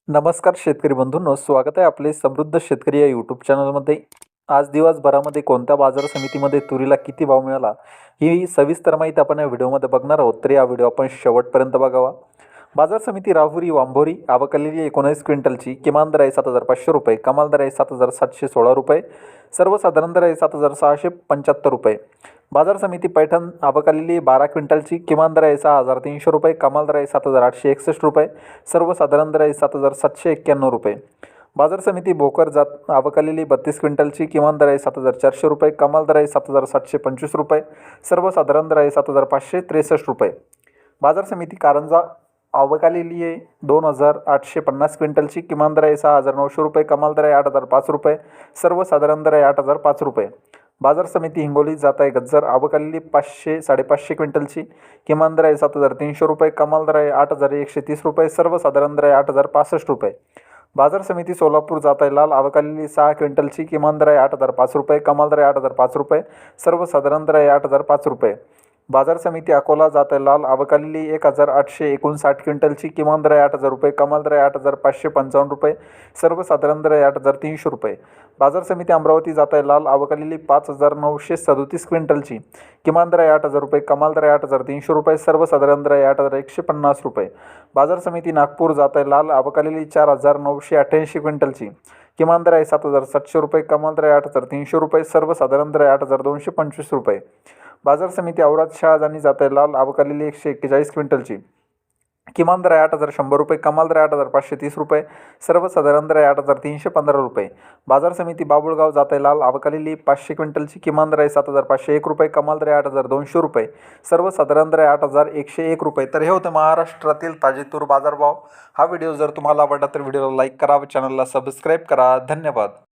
नमस्कार शेतकरी बंधूंनो, स्वागत आहे आपले समृद्ध शेतकरी या यूट्यूब चॅनलमध्ये. आज दिवसभरामध्ये कोणत्या बाजार समितीमध्ये तुरीला किती भाव मिळाला ही सविस्तर माहिती आपण या व्हिडिओमध्ये बघणार आहोत. तर या व्हिडिओ आपण शेवटपर्यंत बघावा. बाजार समिती राहुरी वांभोरी आवकलेली 19 क्विंटलची किमान दर आहे 7,500 रुपये, कमाल दर आहे 7,716 रुपये, सर्वसाधारण दर आहे 7,675 रुपये. बाजार समिती पैठण आवकलेली 12 क्विंटलची किमान दर आहे 6,300 रुपये, कमाल दर आहे 7,861 रुपये, सर्वसाधारण दर आहे 7,791 रुपये. बाजार समिती भोकर जात आवकलेली 32 क्विंटलची किमान दर आहे 7,400 रुपये, कमाल दर आहे 7,725 रुपये, सर्वसाधारण दर आहे 7,563 रुपये. बाजार समिती कारंजा आवकलेली आहे 2,850 क्विंटलची किमान दर आहे 6,900 रुपये, कमाल दर आहे 8,005 रुपये, सर्वसाधारण दर आहे 8,005 रुपये. बाजार समिती हिंगोली जात आहे गज्जर आवकलेली 500-550 क्विंटलची किमान दर आहे 7,300 रुपये, कमाल दर आहे 8,130 रुपये, सर्वसाधारण दर आहे 8,065 रुपये. बाजार समिती सोलापूर जात आहे लाल आवकलेली 6 क्विंटलची किमान दर आहे 8,005 रुपये, कमाल दर आहे 8,005 रुपये, सर्वसाधारण दर आहे 8,005 रुपये. बाजार समिती अकोला जात आहे लाल आवकलेली 1,859 क्विंटलची किमान दर आहे 8,000 रुपये, कमाल दर आहे 8,555 रुपये, सर्वसाधारण दर आहे 8,300 रुपये. बाजार समिती अमरावती जात आहे लाल आवकलेली 5,937 क्विंटलची किमान दर आहे 8,000 रुपये, कमाल दर आहे 8,300 रुपये, सर्वसाधारण दर आहे 8,150 रुपये. बाजार समिती नागपूर जात आहे लाल आवकलेली 4,988 क्विंटलची किमान दर आहे 7,700 रुपये, कमाल दर आहे 8,300 रुपये, सर्वसाधारण दर आहे 8,225 रुपये. बाजार समिती औराद शहाजानी जात आहे लाल आवकलेली 141 क्विंटलची किमान दर आहे 8,100 रुपये, कमाल दर आहे 8,530 रुपये, सर्वसाधारण दर आहे 8,315 रुपये. बाजार समिती बाबुळगाव जात आहे लाल आवकलेली 500 क्विंटलची किमान दर आहे 7,501 रुपये, कमाल दर आहे 8,200 रुपये, सर्वसाधारण दर आहे 8,101 रुपये. तर हे होतं महाराष्ट्रातील ताजे तूर बाजारभाव. हा व्हिडिओ जर तुम्हाला आवडला तर व्हिडिओला लाईक करा व चॅनलला सबस्क्राईब करा. धन्यवाद.